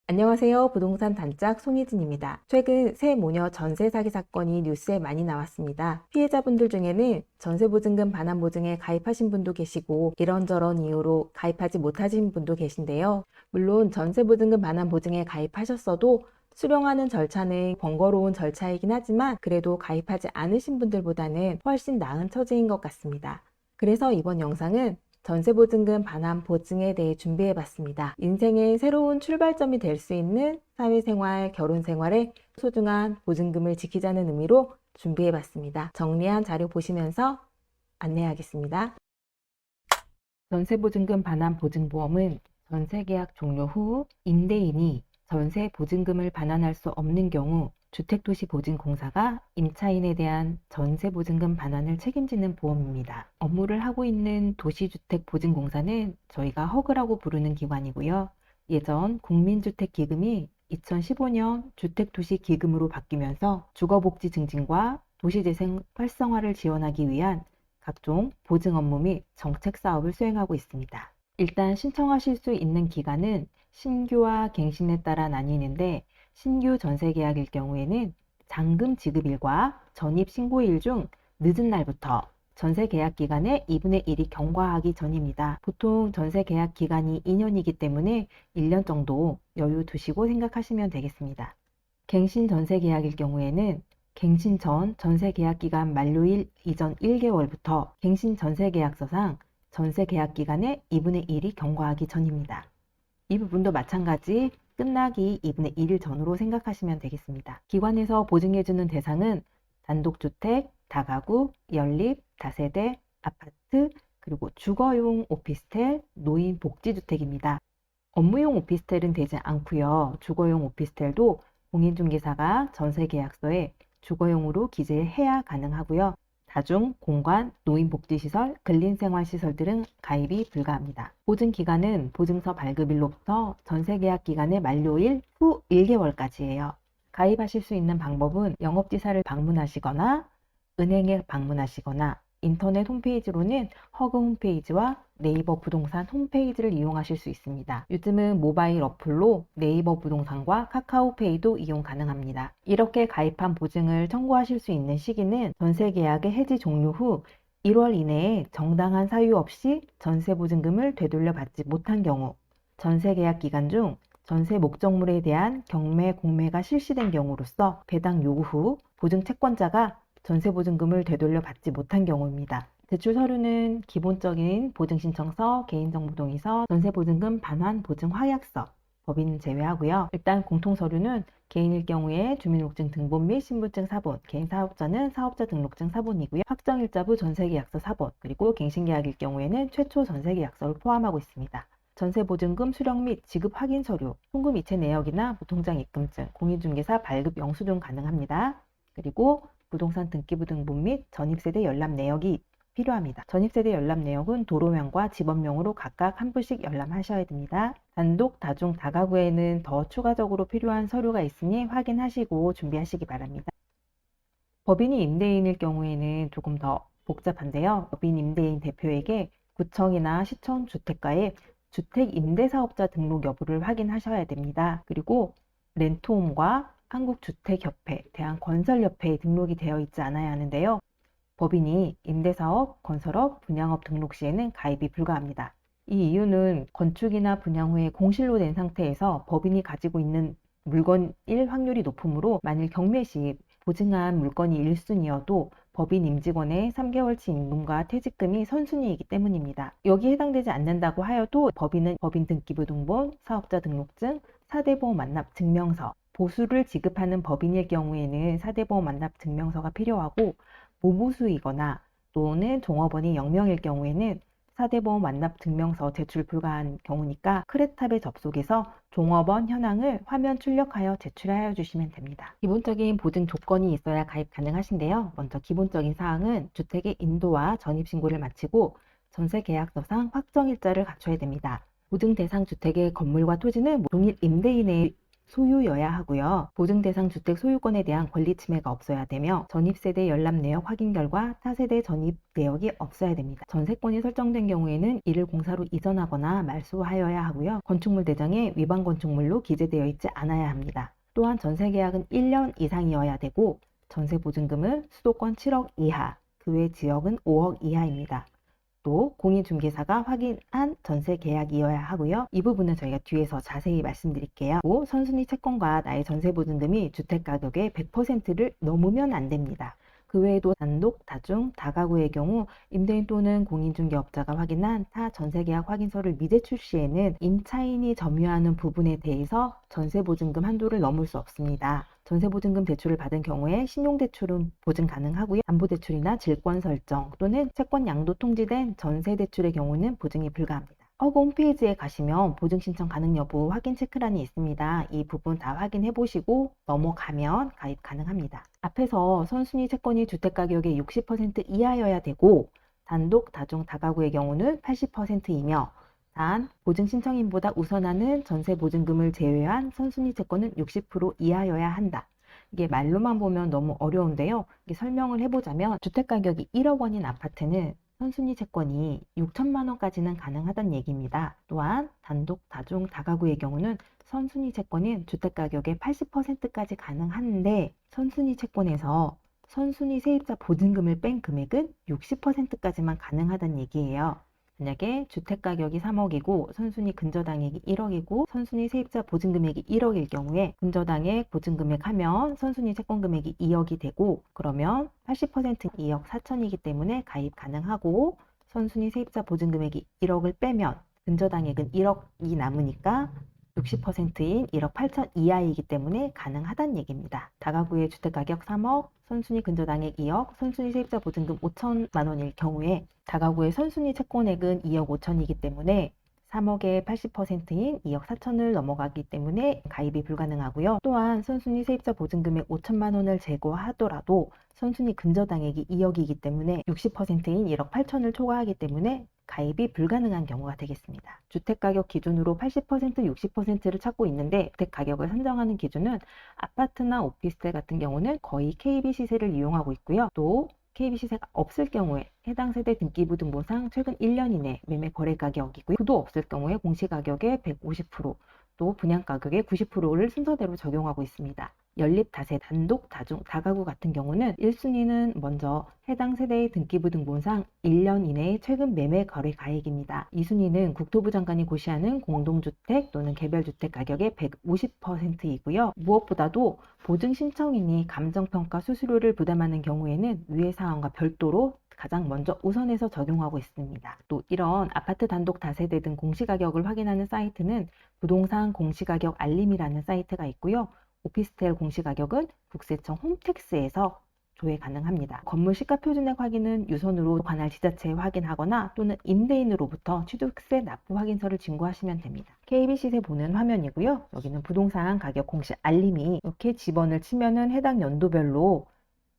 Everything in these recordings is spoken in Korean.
안녕하세요. 부동산 단짝 송혜진입니다. 최근 새 모녀 전세 사기 사건이 뉴스에 많이 나왔습니다. 피해자분들 중에는 전세보증금 반환보증에 가입하신 분도 계시고 이런저런 이유로 가입하지 못하신 분도 계신데요. 물론 전세보증금 반환보증에 가입하셨어도 수령하는 절차는 번거로운 절차이긴 하지만 그래도 가입하지 않으신 분들보다는 훨씬 나은 처지인 것 같습니다. 그래서 이번 영상은 전세보증금 반환 보증에 대해 준비해봤습니다. 인생의 새로운 출발점이 될 수 있는 사회생활, 결혼생활에 소중한 보증금을 지키자는 의미로 준비해봤습니다. 정리한 자료 보시면서 안내하겠습니다. 전세보증금 반환 보증보험은 전세계약 종료 후 임대인이 전세보증금을 반환할 수 없는 경우 주택도시보증공사가 임차인에 대한 전세보증금 반환을 책임지는 보험입니다. 업무를 하고 있는 도시주택보증공사는 저희가 허그라고 부르는 기관이고요. 예전 국민주택기금이 2015년 주택도시기금으로 바뀌면서 주거복지 증진과 도시재생 활성화를 지원하기 위한 각종 보증 업무 및 정책 사업을 수행하고 있습니다. 일단 신청하실 수 있는 기간은 신규와 갱신에 따라 나뉘는데 신규 전세 계약일 경우에는 잔금 지급일과 전입 신고일 중 늦은 날부터 전세 계약 기간의 2분의 1이 경과하기 전입니다. 보통 전세 계약 기간이 2년이기 때문에 1년 정도 여유 두시고 생각하시면 되겠습니다. 갱신 전세 계약일 경우에는 갱신 전 전세 계약 기간 만료일 이전 1개월부터 갱신 전세 계약서상 전세 계약 기간의 2분의 1이 경과하기 전입니다. 이 부분도 마찬가지 끝나기 2분의 1일 전으로 생각하시면 되겠습니다. 기관에서 보증해주는 대상은 단독주택, 다가구, 연립, 다세대, 아파트, 그리고 주거용 오피스텔, 노인 복지주택입니다. 업무용 오피스텔은 되지 않고요. 주거용 오피스텔도 공인중개사가 전세계약서에 주거용으로 기재해야 가능하고요. 다중, 공관, 노인복지시설, 근린생활시설들은 가입이 불가합니다. 보증기간은 보증서 발급일로부터 전세계약 기간의 만료일 후 1개월까지예요. 가입하실 수 있는 방법은 영업지사를 방문하시거나 은행에 방문하시거나 인터넷 홈페이지로는 허그 홈페이지와 네이버 부동산 홈페이지를 이용하실 수 있습니다. 요즘은 모바일 어플로 네이버 부동산과 카카오페이도 이용 가능합니다. 이렇게 가입한 보증을 청구하실 수 있는 시기는 전세 계약의 해지 종료 후 1월 이내에 정당한 사유 없이 전세 보증금을 되돌려 받지 못한 경우, 전세 계약 기간 중 전세 목적물에 대한 경매 공매가 실시된 경우로서 배당 요구 후 보증 채권자가 전세보증금을 되돌려 받지 못한 경우입니다. 제출 서류는 기본적인 보증신청서, 개인정보동의서, 전세보증금 반환 보증 확약서, 법인 제외하고요. 일단 공통서류는 개인일 경우에 주민등록증 등본 및 신분증 사본, 개인 사업자는 사업자 등록증 사본이고요. 확정일자부 전세계약서 사본, 그리고 갱신계약일 경우에는 최초 전세계약서를 포함하고 있습니다. 전세보증금 수령 및 지급 확인 서류, 송금 이체 내역이나 무통장 입금증, 공인중개사 발급 영수증 가능합니다. 그리고 부동산 등기부 등본 및 전입세대 열람 내역이 필요합니다. 전입세대 열람 내역은 도로명과 집업명으로 각각 한 부씩 열람하셔야 됩니다. 단독, 다중, 다가구에는 더 추가적으로 필요한 서류가 있으니 확인하시고 준비하시기 바랍니다. 법인이 임대인일 경우에는 조금 더 복잡한데요. 법인 임대인 대표에게 구청이나 시청 주택가에 주택임대사업자 등록 여부를 확인하셔야 됩니다. 그리고 렌트홈과 한국주택협회, 대한건설협회에 등록이 되어 있지 않아야 하는데요. 법인이 임대사업, 건설업, 분양업 등록 시에는 가입이 불가합니다. 이 이유는 건축이나 분양 후에 공실로 된 상태에서 법인이 가지고 있는 물건일 확률이 높으므로 만일 경매 시 보증한 물건이 1순위여도 법인 임직원의 3개월치 임금과 퇴직금이 선순위이기 때문입니다. 여기에 해당되지 않는다고 하여도 법인은 법인 등기부 등본, 사업자 등록증, 사대보험 완납 증명서, 보수를 지급하는 법인일 경우에는 사대보험 완납 증명서가 필요하고 무보수이거나 또는 종업원이 0명일 경우에는 사대보험 완납 증명서 제출 불가한 경우니까 크레탑에 접속해서 종업원 현황을 화면 출력하여 제출하여 주시면 됩니다. 기본적인 보증 조건이 있어야 가입 가능하신데요. 먼저 기본적인 사항은 주택의 인도와 전입신고를 마치고 전세계약서상 확정일자를 갖춰야 됩니다. 보증 대상 주택의 건물과 토지는 동일 임대인의 소유여야 하고요. 보증 대상 주택 소유권에 대한 권리 침해가 없어야 되며 전입세대 열람 내역 확인 결과 타세대 전입 내역이 없어야 됩니다. 전세권이 설정된 경우에는 이를 공사로 이전하거나 말소하여야 하고요. 건축물 대장에 위반 건축물로 기재되어 있지 않아야 합니다. 또한 전세계약은 1년 이상이어야 되고 전세보증금은 수도권 7억 이하, 그 외 지역은 5억 이하입니다. 또 공인중개사가 확인한 전세 계약이어야 하고요. 이 부분은 저희가 뒤에서 자세히 말씀드릴게요. 또 선순위 채권과 나의 전세 보증금이 주택 가격의 100%를 넘으면 안 됩니다. 그 외에도 단독, 다중, 다가구의 경우 임대인 또는 공인중개업자가 확인한 타 전세계약 확인서를 미제출 시에는 임차인이 점유하는 부분에 대해서 전세보증금 한도를 넘을 수 없습니다. 전세보증금 대출을 받은 경우에 신용대출은 보증 가능하고요. 담보대출이나 질권 설정 또는 채권 양도 통지된 전세대출의 경우는 보증이 불가합니다. 허그 홈페이지에 가시면 보증 신청 가능 여부 확인 체크란이 있습니다. 이 부분 다 확인해 보시고 넘어가면 가입 가능합니다. 앞에서 선순위 채권이 주택가격의 60% 이하여야 되고 단독, 다중, 다가구의 경우는 80%이며 단 보증 신청인보다 우선하는 전세 보증금을 제외한 선순위 채권은 60% 이하여야 한다. 이게 말로만 보면 너무 어려운데요. 이게 설명을 해보자면 주택가격이 1억 원인 아파트는 선순위 채권이 6천만 원까지는 가능하다는 얘기입니다. 또한 단독, 다중, 다가구의 경우는 선순위 채권인 주택가격의 80%까지 가능한데 선순위 채권에서 선순위 세입자 보증금을 뺀 금액은 60%까지만 가능하다는 얘기예요. 만약에 주택가격이 3억이고 선순위 근저당액이 1억이고 선순위 세입자 보증금액이 1억일 경우에 근저당액 보증금액 하면 선순위 채권금액이 2억이 되고 그러면 80% 2억 4천이기 때문에 가입 가능하고 선순위 세입자 보증금액이 1억을 빼면 근저당액은 1억이 남으니까 60%인 1억 8천 이하이기 때문에 가능하다는 얘기입니다. 다가구의 주택가격 3억, 선순위 근저당액 2억, 선순위 세입자 보증금 5천만 원일 경우에 다가구의 선순위 채권액은 2억 5천이기 때문에 3억의 80%인 2억 4천을 넘어가기 때문에 가입이 불가능하고요. 또한 선순위 세입자 보증금액 5천만 원을 제거하더라도 선순위 근저당액이 2억이기 때문에 60%인 1억 8천을 초과하기 때문에 가입이 불가능한 경우가 되겠습니다. 주택가격 기준으로 80%, 60%를 찾고 있는데 주택가격을 산정하는 기준은 아파트나 오피스텔 같은 경우는 거의 KB 시세를 이용하고 있고요. 또 KB 시세가 없을 경우에 해당 세대 등기부등본상 최근 1년 이내 매매 거래 가격이고요. 그도 없을 경우에 공시가격의 150%, 또 분양가격의 90%를 순서대로 적용하고 있습니다. 연립 다세, 단독, 다중, 다가구 같은 경우는 1순위는 먼저 해당 세대의 등기부등본상 1년 이내의 최근 매매 거래 가액입니다. 2순위는 국토부 장관이 고시하는 공동주택 또는 개별주택 가격의 150%이고요. 무엇보다도 보증 신청인이 감정평가 수수료를 부담하는 경우에는 위의 사항과 별도로 가장 먼저 우선해서 적용하고 있습니다. 또 이런 아파트 단독 다세대 등 공시가격을 확인하는 사이트는 부동산 공시가격 알림이라는 사이트가 있고요. 오피스텔 공시가격은 국세청 홈택스에서 조회 가능합니다. 건물 시가 표준액 확인은 유선으로 관할 지자체에 확인하거나 또는 임대인으로부터 취득세 납부 확인서를 진구하시면 됩니다. KB 시세 보는 화면이고요. 여기는 부동산 가격 공시 알림이 이렇게 집원을 치면은 해당 연도별로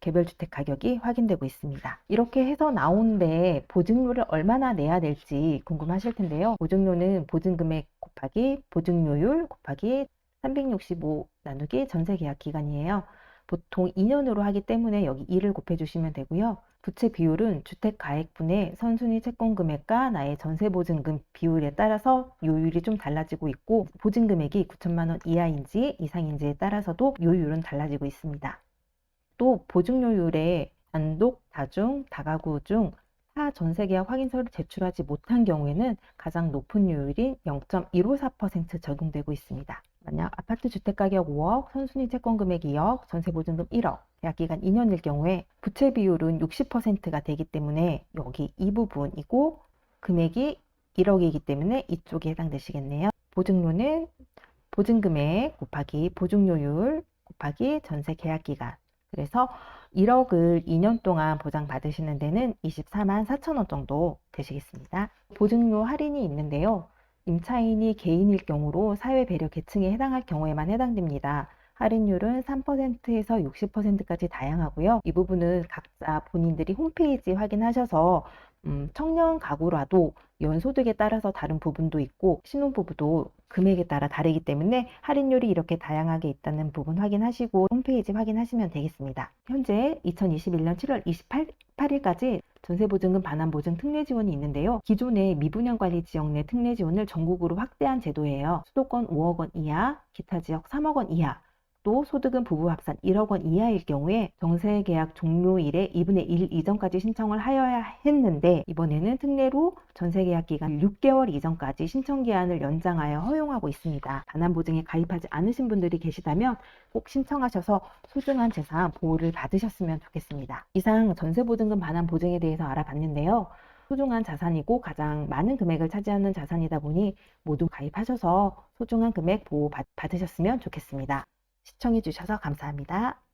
개별주택 가격이 확인되고 있습니다. 이렇게 해서 나오는데 보증료를 얼마나 내야 될지 궁금하실 텐데요. 보증료는 보증금액 곱하기 보증료율 곱하기 365 나누기 전세계약 기간이에요. 보통 2년으로 하기 때문에 여기 2를 곱해주시면 되고요. 부채 비율은 주택 가액분의 선순위 채권 금액과 나의 전세 보증금 비율에 따라서 요율이 좀 달라지고 있고 보증금액이 9천만 원 이하인지 이상인지에 따라서도 요율은 달라지고 있습니다. 또 보증료율에 단독, 다중, 다가구 중 타 전세계약 확인서를 제출하지 못한 경우에는 가장 높은 요율인 0.154% 적용되고 있습니다. 만약 아파트 주택가격 5억, 선순위 채권금액 2억, 전세보증금 1억, 계약기간 2년일 경우에 부채 비율은 60%가 되기 때문에 여기 이 부분이고 금액이 1억이기 때문에 이쪽에 해당되시겠네요. 보증료는 보증금액 곱하기 보증료율 곱하기 전세 계약기간, 그래서 1억을 2년 동안 보장받으시는 데는 24만 4천 원 정도 되시겠습니다. 보증료 할인이 있는데요. 임차인이 개인일 경우로 사회배려 계층에 해당할 경우에만 해당됩니다. 할인율은 3%에서 60%까지 다양하고요. 이 부분은 각자 본인들이 홈페이지 확인하셔서 청년 가구라도 연소득에 따라서 다른 부분도 있고 신혼부부도 금액에 따라 다르기 때문에 할인율이 이렇게 다양하게 있다는 부분 확인하시고 홈페이지 확인하시면 되겠습니다. 현재 2021년 7월 28일까지 전세보증금 반환보증 특례지원이 있는데요. 기존의 미분양관리 지역 내 특례지원을 전국으로 확대한 제도예요. 수도권 5억 원 이하, 기타 지역 3억 원 이하, 또 소득은 부부 합산 1억 원 이하일 경우에 전세계약 종료일에 2분의 1 이전까지 신청을 하여야 했는데 이번에는 특례로 전세계약 기간 6개월 이전까지 신청 기한을 연장하여 허용하고 있습니다. 반환보증에 가입하지 않으신 분들이 계시다면 꼭 신청하셔서 소중한 재산 보호를 받으셨으면 좋겠습니다. 이상 전세보증금 반환보증에 대해서 알아봤는데요. 소중한 자산이고 가장 많은 금액을 차지하는 자산이다 보니 모두 가입하셔서 소중한 금액 보호 받으셨으면 좋겠습니다. 시청해주셔서 감사합니다.